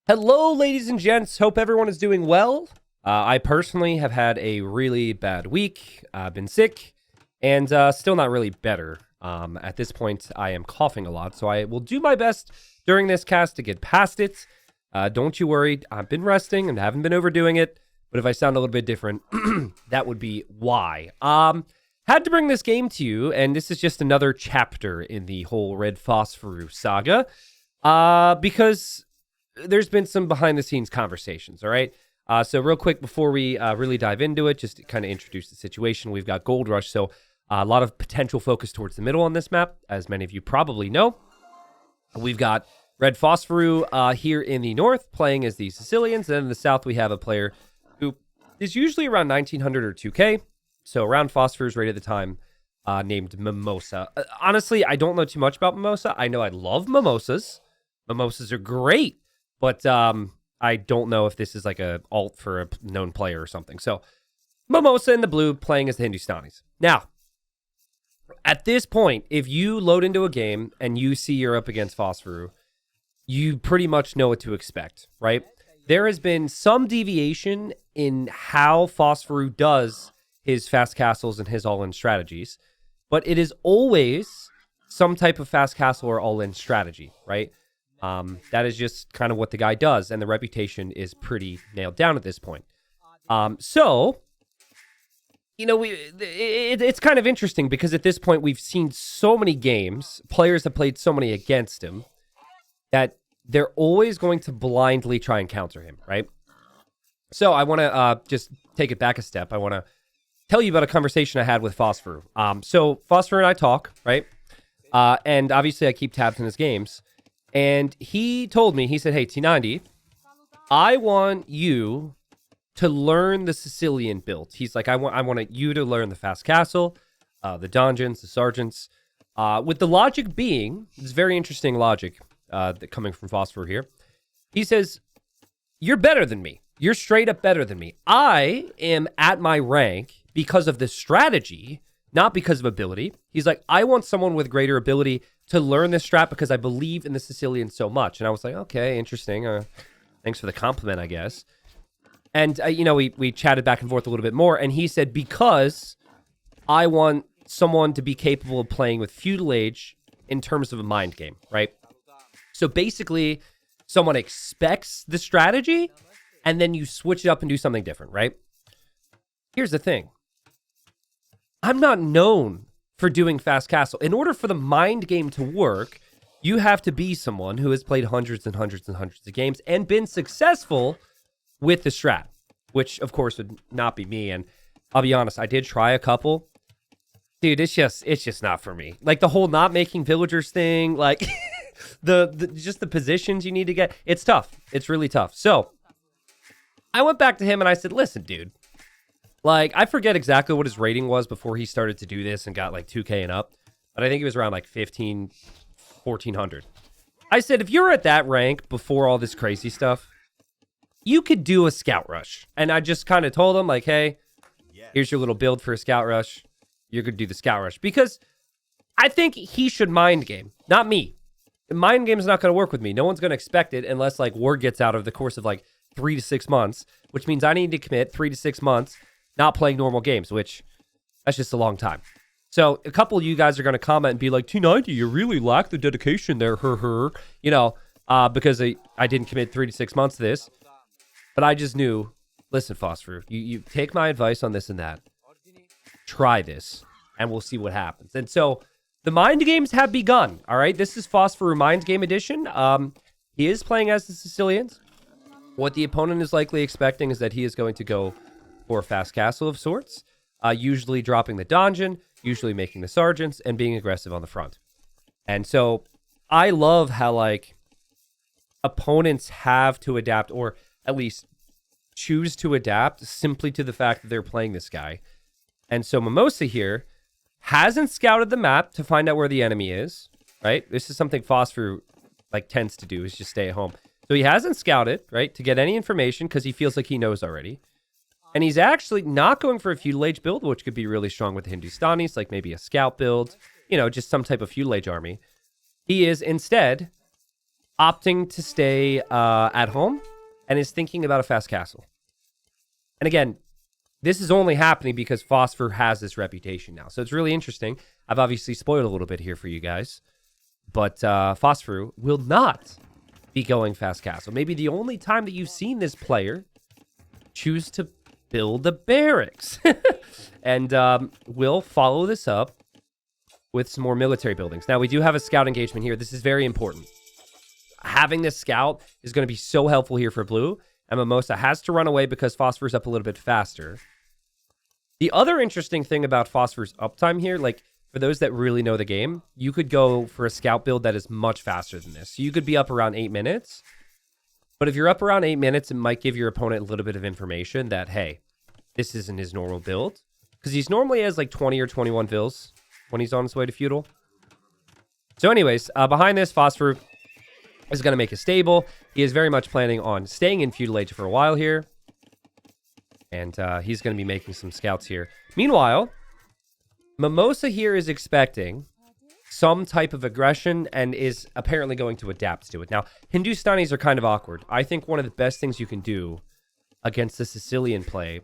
Hello, ladies and gents. Hope everyone is doing well. I personally have had a really bad week. I've been sick and still not really better. At this point, I am coughing a lot, so I will do my best during this cast to get past it. Don't you worry. I've been resting and haven't been overdoing it. But if I sound a little bit different, that would be why. Had to bring this game to you, and this is just another chapter in the whole Red Phosphoru saga. Because there's been some behind-the-scenes conversations, all right? So real quick, before we really dive into it, just to kind of introduce the situation, we've got Gold Rush, so a lot of potential focus towards the middle on this map, as many of you probably know. We've got Red Phosphoru here in the north, playing as the Sicilians, and then in the south we have a player who is usually around 1900 or 2K, so around Phospher's rate at the time, named Mimosa. Honestly, I don't know too much about Mimosa. I know I love mimosas. Mimosas are great. But I don't know if this is like a alt for a known player or something. So Mimosa in the blue playing as the Hindustanis. Now, at this point, if you load into a game and you see you're up against Phosphoru, you pretty much know what to expect, right? There has been some deviation in how Phosphoru does his fast castles and his all-in strategies, but it is always some type of fast castle or all-in strategy, right? That is just kind of what the guy does, and the reputation is pretty nailed down at this point. So, you know, it's kind of interesting because at this point we've seen so many games, players have played so many against him, that they're always going to blindly try and counter him, right? So I want to just take it back a step. I want to tell you about a conversation I had with Phospher. So Phospher and I talk, right? And obviously I keep tabs in his games. And he told me, he said, hey, T90, I want you to learn the Sicilian build. He's like, I want you to learn the fast castle, the dungeons, the sergeants. With the logic being, it's very interesting logic coming from Phospher here. He says, you're better than me. You're straight up better than me. I am at my rank because of the strategy, not because of ability. He's like, I want someone with greater ability to learn this strat because I believe in the Sicilians so much. And I was like, okay, interesting. Thanks for the compliment, I guess. And, you know, we chatted back and forth a little bit more. And he said, because I want someone to be capable of playing with feudal age in terms of a mind game, right? So basically, someone expects the strategy, and then you switch it up and do something different, right? Here's the thing. I'm not known for doing fast castle. In order for the mind game to work, you have to be someone who has played hundreds and hundreds and hundreds of games and been successful with the strat, which of course would not be me. And I'll be honest, I did try a couple. Dude, it's just not for me. Like the whole not making villagers thing, like just the positions you need to get. It's tough. It's really tough. So I went back to him and I said, listen, dude, like, I forget exactly what his rating was before he started to do this and got like 2K and up, but I think it was around like 1400. I said, if you're at that rank before all this crazy stuff, you could do a scout rush. And I just kind of told him like, hey, here's your little build for a scout rush. You're going to do the scout rush because I think he should mind game, not me. Mind game is not going to work with me. No one's going to expect it unless like word gets out over the course of like 3 to 6 months, which means I need to commit 3 to 6 months not playing normal games, which that's just a long time. So a couple of you guys are going to comment and be like, T90, you really lack the dedication there, you know, because I didn't commit 3 to 6 months to this. But I just knew, listen, Phospher, you take my advice on this and that. Try this, and we'll see what happens. And so the mind games have begun, all right? This is Phosphoru Mind Game Edition. He is playing as the Sicilians. What the opponent is likely expecting is that he is going to go for a fast castle of sorts, usually dropping the dungeon, usually making the sergeants, and being aggressive on the front. And so I love how, like, opponents have to adapt, or at least choose to adapt, simply to the fact that they're playing this guy. And so Mimosa here hasn't scouted the map to find out where the enemy is, right? This is something Phospher, like, tends to do, is just stay at home. So he hasn't scouted, right, to get any information because he feels like he knows already. And he's actually not going for a feudal age build, which could be really strong with the Hindustanis, like maybe a scout build, you know, just some type of feudal age army. He is instead opting to stay at home and is thinking about a fast castle. And again, this is only happening because Phospher has this reputation now. So it's really interesting. I've obviously spoiled a little bit here for you guys. But Phosphoru will not be going fast castle. Maybe the only time that you've seen this player choose to build a barracks. And we'll follow this up with some more military buildings. Now, we do have a scout engagement here. This is very important. Having this scout is going to be so helpful here for blue. And Mimosa has to run away because Phosphor's up a little bit faster. The other interesting thing about Phosphor's uptime here, like for those that really know the game, you could go for a scout build that is much faster than this. So you could be up around 8 minutes. But if you're up around 8 minutes, it might give your opponent a little bit of information that, hey, this isn't his normal build. Because he's normally has like 20 or 21 vills when he's on his way to feudal. So anyways, behind this, Phosphor is going to make a stable. He is very much planning on staying in feudal age for a while here. And he's going to be making some scouts here. Meanwhile, Mimosa here is expecting some type of aggression and is apparently going to adapt to it. Now, Hindustanis are kind of awkward. I think one of the best things you can do against the Sicilian play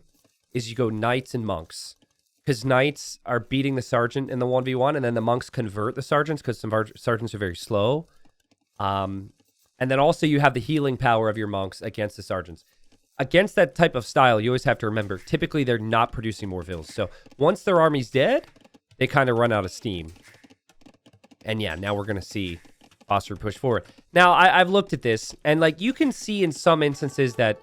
is you go knights and monks. Because knights are beating the sergeant in the 1v1, and then the monks convert the sergeants because some sergeants are very slow. And then also you have the healing power of your monks against the sergeants. Against that type of style, you always have to remember, typically they're not producing more vills. So once their army's dead, they kind of run out of steam. And yeah, now we're going to see Phospher push forward. Now, I've looked at this, and like you can see in some instances that,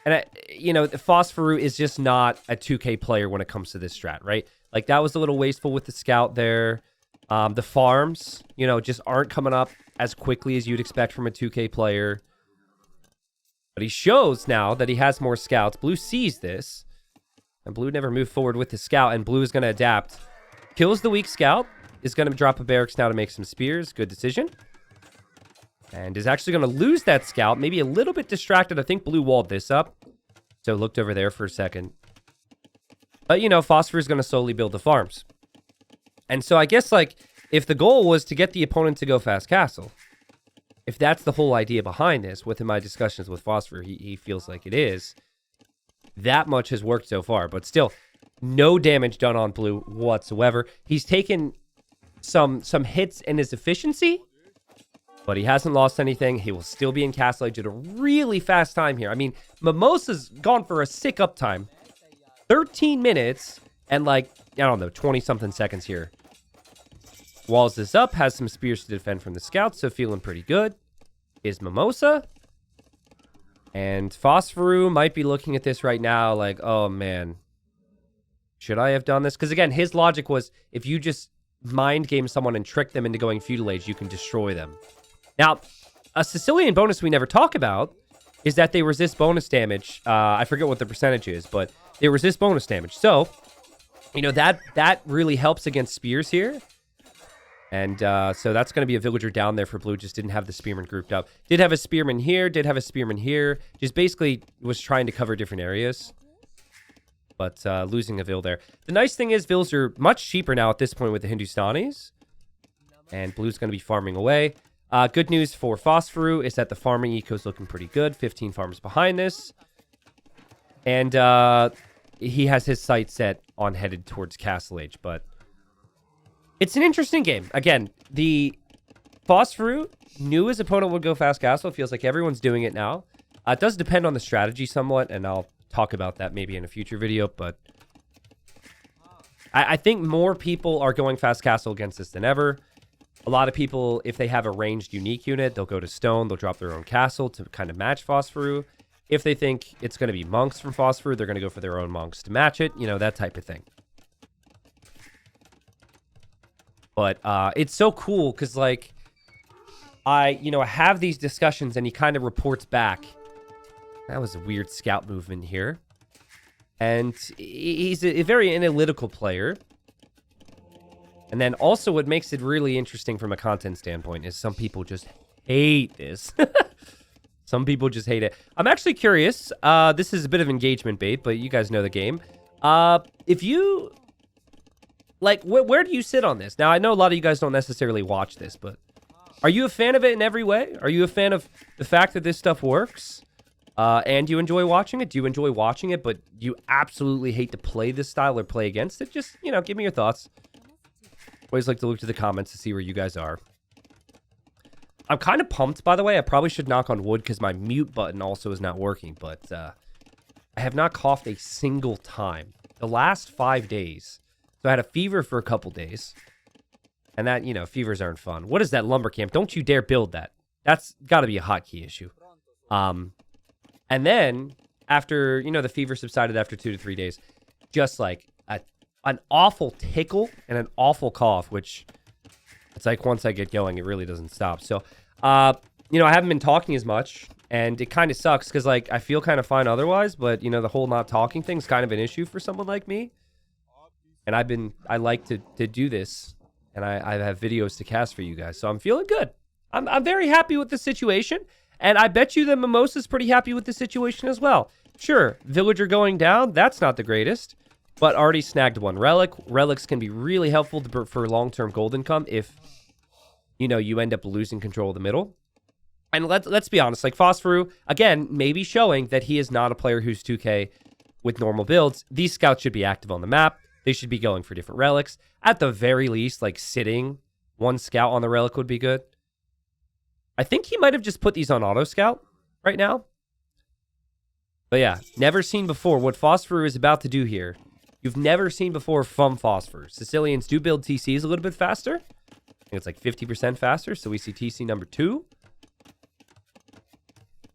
and you know, Phosphoru is just not a 2K player when it comes to this strat, right? Like that was a little wasteful with the scout there. The farms, you know, just aren't coming up as quickly as you'd expect from a 2K player. But he shows now that he has more scouts. Blue sees this. And Blue never moved forward with the scout. And Blue is going to adapt. Kills the weak scout. Is going to drop a barracks now to make some spears. Good decision. And is actually going to lose that scout. Maybe a little bit distracted. I think Blue walled this up. So looked over there for a second. But, you know, Phosphor is going to slowly build the farms. And so I guess, like, if the goal was to get the opponent to go fast castle, if that's the whole idea behind this, within my discussions with Phosphor, he feels like it is, that much has worked so far. But still, no damage done on Blue whatsoever. He's taken some hits in his efficiency, but he hasn't lost anything. He will still be in castle age at a really fast time here. I mean, Mimosa's gone for a sick uptime. 13 minutes and like, I don't know, 20-something seconds here. Walls this up, has some spears to defend from the scouts, so feeling pretty good. Is Mimosa. And Phosphoru might be looking at this right now like, oh man, should I have done this? Because again, his logic was if you just mind game someone and trick them into going feudal age, you can destroy them. Now, a Sicilian bonus we never talk about is that they resist bonus damage. I forget what the percentage is, but they resist bonus damage. So, you know, that really helps against spears here. And so that's going to be a villager down there for Blue. Just didn't have the spearman grouped up. Did have a spearman here. Did have a spearman here. Just basically was trying to cover different areas. But losing a vill there. The nice thing is vills are much cheaper now at this point with the Hindustanis. And Blue's going to be farming away. Good news for Phosphoru is that the farming eco is looking pretty good. 15 farms behind this. And he has his sight set on headed towards Castle Age. But it's an interesting game. Again, the Phosphoru knew his opponent would go fast castle. It feels like everyone's doing it now. It does depend on the strategy somewhat, and I'll talk about that maybe in a future video. But I think more people are going fast castle against this than ever. A lot of people, if they have a ranged unique unit, they'll go to stone. They'll drop their own castle to kind of match Phosphoru. If they think it's going to be monks from Phosphoru, they're going to go for their own monks to match it. You know, that type of thing. But it's so cool because, like, I have these discussions and he kind of reports back. That was a weird scout movement here. And he's a very analytical player. And then also what makes it really interesting from a content standpoint is some people just hate this. Some people just hate it. I'm actually curious. This is a bit of engagement bait, but you guys know the game. If you... Like, where do you sit on this? Now, I know a lot of you guys don't necessarily watch this, but Are you a fan of it in every way? Are you a fan of the fact that this stuff works? And you enjoy watching it? Do you enjoy watching it, but you absolutely hate to play this style or play against it? Just, you know, give me your thoughts. Always like to look to the comments to see where you guys are. I'm kind of pumped, by the way. I probably should knock on wood because my mute button also is not working. But I have not coughed a single time the last 5 days. So I had a fever for a couple days. And that, you know, fevers aren't fun. What is that lumber camp? Don't you dare build that. That's got to be a hotkey issue. And then after, you know, the fever subsided after 2 to 3 days, just like an awful tickle and an awful cough, which it's like once I get going, it really doesn't stop. So, you know, I haven't been talking as much, and it kind of sucks because, like, I feel kind of fine otherwise, but, you know, the whole not talking thing is kind of an issue for someone like me. And I like to do this, and I have videos to cast for you guys, so I'm feeling good. I'm very happy with the situation, and I bet you that Mimosa's pretty happy with the situation as well. Sure, villager going down, that's not the greatest, but already snagged one relic. Relics can be really helpful for long-term gold income if, you know, you end up losing control of the middle. And let's be honest, like Phosphoru, again, maybe showing that he is not a player who's 2K with normal builds. These scouts should be active on the map. They should be going for different relics. At the very least, like sitting one scout on the relic would be good. I think he might have just put these on auto scout right now. But yeah, never seen before what Phosphoru is about to do here. You've never seen before from Phospher. Sicilians do build TCs a little bit faster. I think it's like 50% faster. So we see TC number 2.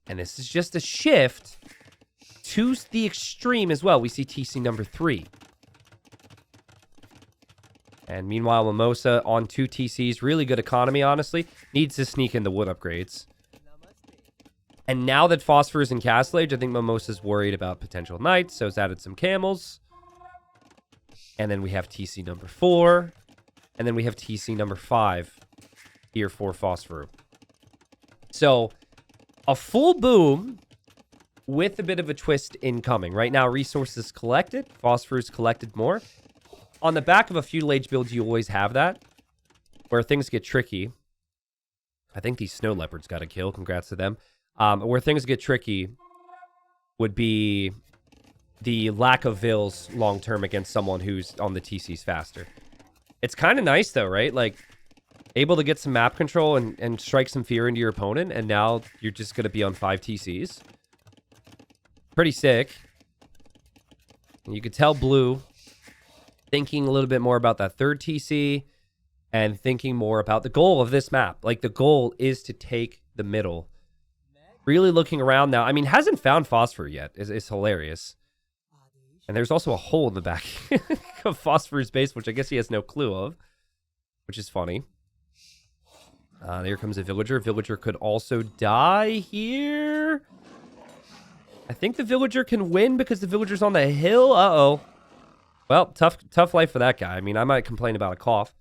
And this is just a shift to the extreme as well. We see TC number 3. And meanwhile, Mimosa on 2 TCs. Really good economy, honestly. Needs to sneak in the wood upgrades. And now that Phospher is in Castle Age, I think Mimosa's worried about potential knights. So it's added some camels. And then we have TC number 4. And then we have TC number 5 here for Phospher. So a full boom with a bit of a twist incoming. Right now, resources collected. Phosphorus collected more. On the back of a feudal age build, you always have that. Where things get tricky. I think these snow leopards got a kill. Congrats to them. Where things get tricky would be the lack of vills long-term against someone who's on the TCs faster. It's kind of nice, though, right? Like, able to get some map control and strike some fear into your opponent, and now you're just going to be on 5 TCs. Pretty sick. And you could tell Blue thinking a little bit more about that 3rd TC and thinking more about the goal of this map. Like, the goal is to take the middle. Really looking around now. I mean, hasn't found Phosphor yet. It's hilarious. And there's also a hole in the back of Phosphor's base, which I guess he has no clue of, which is funny. There comes a villager. Villager could also die here. I think the villager can win because the villager's on the hill. Uh-oh. Well, tough life for that guy. I mean, I might complain about a cough.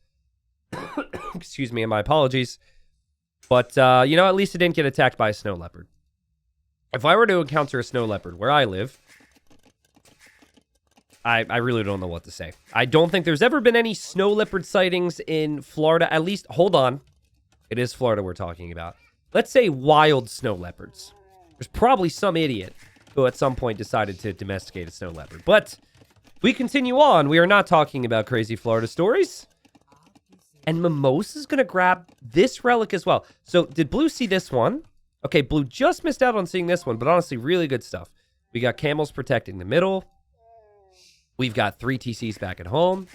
Excuse me, and my apologies. But, you know, at least it didn't get attacked by a snow leopard. If I were to encounter a snow leopard where I live, I really don't know what to say. I don't think there's ever been any snow leopard sightings in Florida. At least, hold on. It is Florida we're talking about. Let's say wild snow leopards. There's probably some idiot who at some point decided to domesticate a snow leopard. But we continue on. We are not talking about crazy Florida stories. And Mimosa's going to grab this relic as well. So did Blue see this one? Okay, Blue just missed out on seeing this one, but honestly, really good stuff. We got camels protecting the middle. We've got 3 TCs back at home.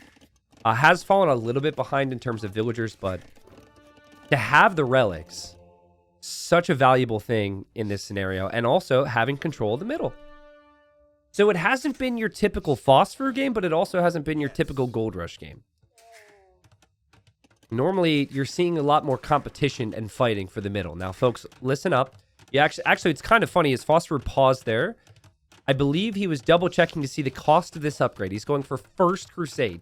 Has fallen a little bit behind in terms of villagers, but to have the relics, such a valuable thing in this scenario, and also having control of the middle. So it hasn't been your typical Phosphor game, but it also hasn't been your typical Gold Rush game. Normally, you're seeing a lot more competition and fighting for the middle. Now, folks, listen up. Yeah, actually, it's kind of funny. His Phosphor paused there. I believe he was double-checking to see the cost of this upgrade. He's going for first Crusade.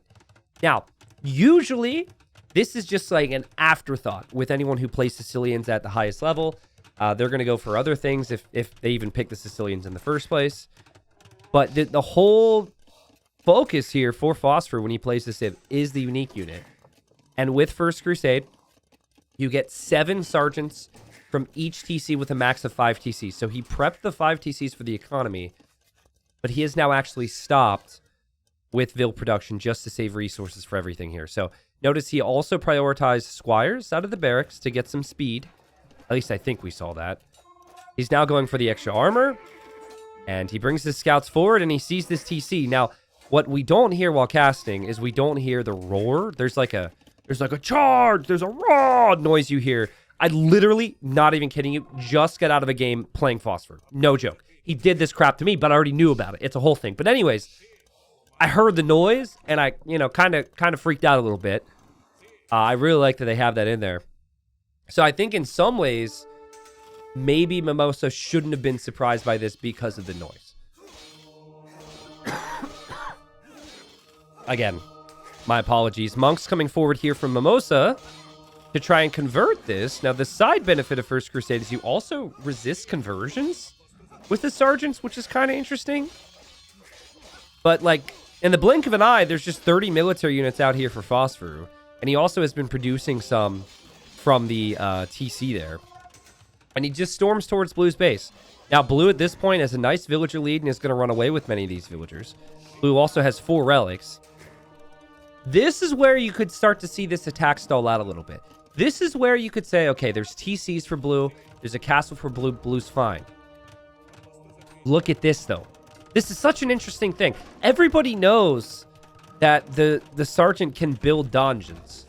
Now, usually, this is just like an afterthought with anyone who plays Sicilians at the highest level. They're going to go for other things if they even pick the Sicilians in the first place. But the whole focus here for Phosphor when he plays the Civ is the unique unit. And with First Crusade, You get 7 sergeants from each TC with a max of 5 TCs. So he prepped the 5 TCs for the economy, but he has now actually stopped with Vil production just to save resources for everything here. So notice he also prioritized squires out of the barracks to get some speed. At least I think we saw that. He's now going for the extra armor, and he brings his scouts forward, and he sees this TC. Now, what we don't hear while casting is we don't hear the roar. There's like a charge, there's a raw noise you hear. I literally, not even kidding you, just got out of a game playing Phospher. No joke. He did this crap to me, but I already knew about it. It's a whole thing. But anyways, I heard the noise, and I, kind of freaked out a little bit. I really like that they have that in there. So I think in some ways, maybe Mimosa shouldn't have been surprised by this because of the noise. Again, my apologies. Monks coming forward here from Mimosa to try and convert this. Now, the side benefit of First Crusade is you also resist conversions with the sergeants, which is kind of interesting. But, like, in the blink of an eye, there's just 30 military units out here for Phosphoru. And he also has been producing some from the TC there. And he just storms towards Blue's base. Now, Blue at this point has a nice villager lead and is going to run away with many of these villagers. Blue also has 4 relics. This is where you could start to see this attack stall out a little bit. This is where you could say, okay, there's TCs for Blue. There's a castle for Blue. Blue's fine. Look at this, though. This is such an interesting thing. Everybody knows that the sergeant can build donjons.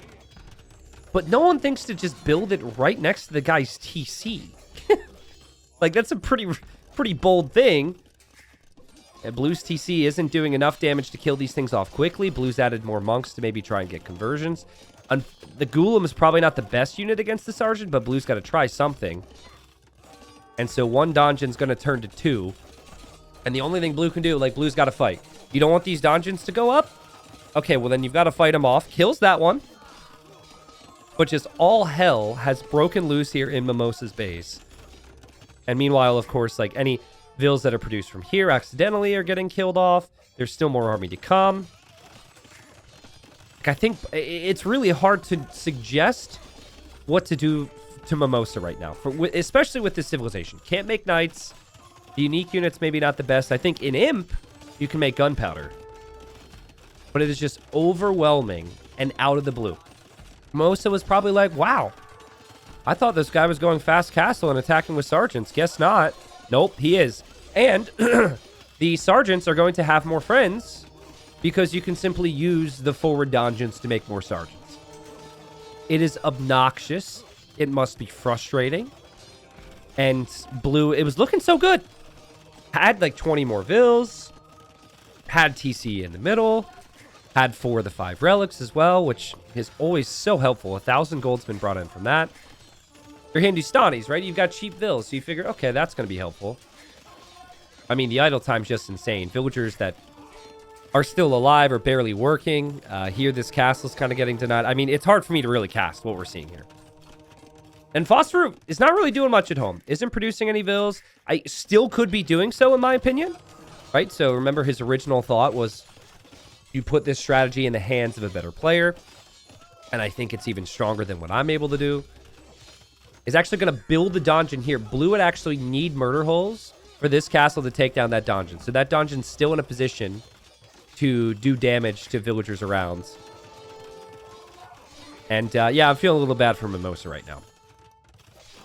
But no one thinks to just build it right next to the guy's TC. Like, that's a pretty bold thing. And Blue's TC isn't doing enough damage to kill these things off quickly. Blue's added more monks to maybe try and get conversions. The Golem is probably not the best unit against the sergeant, but Blue's got to try something. And so 1 donjon's going to turn to 2. And the only thing Blue can do, like, Blue's got to fight. You don't want these donjons to go up? Okay, well, then you've got to fight them off. Kills that one. But just all hell has broken loose here in Mimosa's base. And meanwhile, of course, like, any vills that are produced from here accidentally are getting killed off. There's still more army to come. Like, I think it's really hard to suggest what to do to Mimosa right now, especially with this civilization. Can't make knights. The unique unit's maybe not the best. I think in Imp, you can make gunpowder. But it is just overwhelming and out of the blue. Mimosa was probably like, wow, I thought this guy was going fast castle and attacking with sergeants. Guess not. Nope, he is. And the sergeants are going to have more friends because you can simply use the forward donjons to make more sergeants. It is obnoxious. It must be frustrating. And Blue, it was looking so good. Had like 20 more vills. Had TC in the middle. Had 4 of the 5 relics as well, which is always so helpful. 1,000 gold's been brought in from that. They're Hindustanis, right? You've got cheap vills, so you figure, okay, that's going to be helpful. I mean, the idle time's just insane. Villagers that are still alive or barely working. Here, this castle's kind of getting denied. I mean, it's hard for me to really cast what we're seeing here. And Phosphoru is not really doing much at home. Isn't producing any vills. I still could be doing so, in my opinion. Right? So remember, his original thought was you put this strategy in the hands of a better player. And I think it's even stronger than what I'm able to do. Is actually going to build the donjon here. Blue would actually need murder holes for this castle to take down that donjon. So that donjon's still in a position to do damage to villagers around. And yeah, I'm feeling a little bad for Mimosa right now.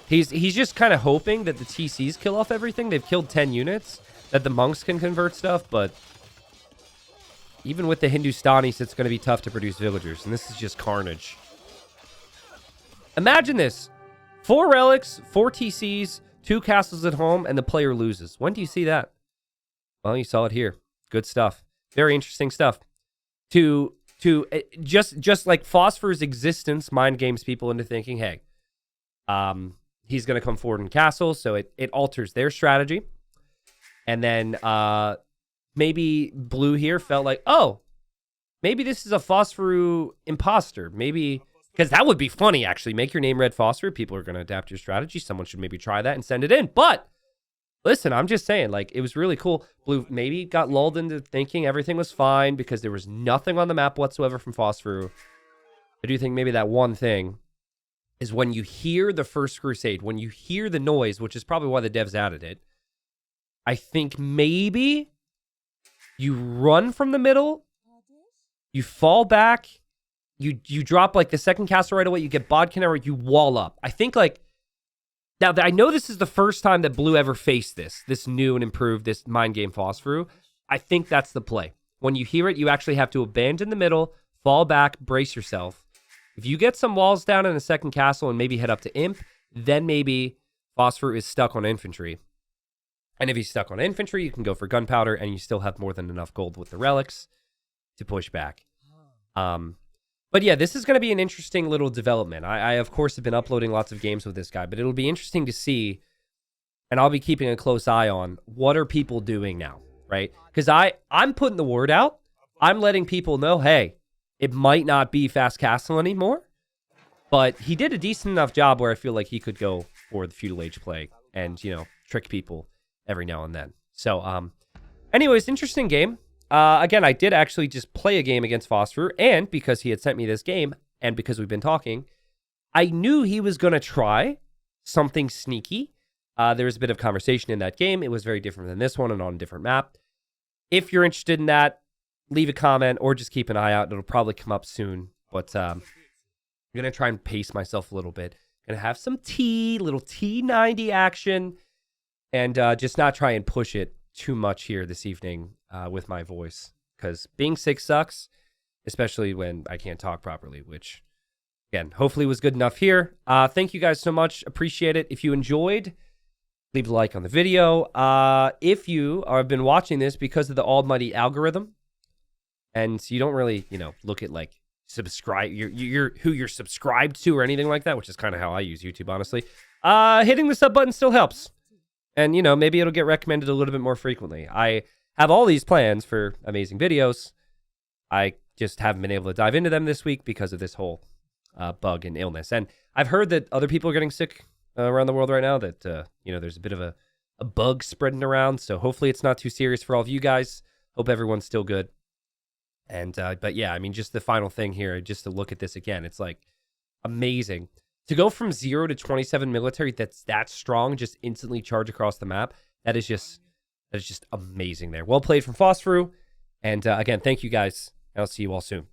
He's just kind of hoping that the TCs kill off everything. They've killed 10 units, that the monks can convert stuff, but even with the Hindustanis, it's going to be tough to produce villagers, and this is just carnage. Imagine this. 4 relics, 4 TCs, 2 castles at home, and the player loses. When do you see that? Well, you saw it here. Good stuff. Very interesting stuff. Just like Phosphor's existence, Mindgames people into thinking, hey, he's going to come forward in castles, so it alters their strategy. And then maybe Blue here felt like, oh, maybe this is a Phosphoru imposter. Maybe, because that would be funny, actually. Make your name Red Phosphoru. People are going to adapt your strategy. Someone should maybe try that and send it in. But listen, I'm just saying, like, it was really cool. Blue maybe got lulled into thinking everything was fine because there was nothing on the map whatsoever from Phosphoru. I do think maybe that one thing is when you hear the first Crusade, when you hear the noise, which is probably why the devs added it, I think maybe you run from the middle, you fall back, you drop like the second castle right away, you get bodkin arrow, you wall up. I think like, now I know this is the first time that Blue ever faced this new and improved, this mind game Phosphoru. I think that's the play. When you hear it, you actually have to abandon the middle, fall back, brace yourself. If you get some walls down in a second castle and maybe head up to Imp, then maybe Phospher is stuck on infantry. And if he's stuck on infantry, you can go for gunpowder and you still have more than enough gold with the relics to push back. But yeah, this is going to be an interesting little development. I, of course, have been uploading lots of games with this guy, but it'll be interesting to see, and I'll be keeping a close eye on, what are people doing now, right? Because I'm putting the word out. I'm letting people know, hey, it might not be Fast Castle anymore, but he did a decent enough job where I feel like he could go for the Feudal Age play and, you know, trick people every now and then. So, anyways, interesting game. Again, I did actually just play a game against Phospher, and because he had sent me this game, and because we've been talking, I knew he was going to try something sneaky. There was a bit of conversation in that game. It was very different than this one and on a different map. If you're interested in that, leave a comment or just keep an eye out. It'll probably come up soon, but I'm going to try and pace myself a little bit. Going to have some little T90 action, and just not try and push it too much here this evening with my voice, because being sick sucks, especially when I can't talk properly, which, again, hopefully was good enough here. Thank you guys so much. Appreciate it. If you enjoyed, leave a like on the video. If you have been watching this because of the almighty algorithm, and you don't really, you know, look at like subscribe, you're who you're subscribed to or anything like that, which is kind of how I use YouTube, honestly. Hitting the sub button still helps. And, you know, maybe it'll get recommended a little bit more frequently. I have all these plans for amazing videos. I just haven't been able to dive into them this week because of this whole bug and illness. And I've heard that other people are getting sick around the world right now, that, you know, there's a bit of a bug spreading around. So hopefully it's not too serious for all of you guys. Hope everyone's still good. And, but yeah, I mean, just the final thing here, just to look at this again, it's like amazing. To go from 0 to 27 military that's that strong, just instantly charge across the map, that is just amazing there. Well played from Phosphoru. And again, thank you guys. I'll see you all soon.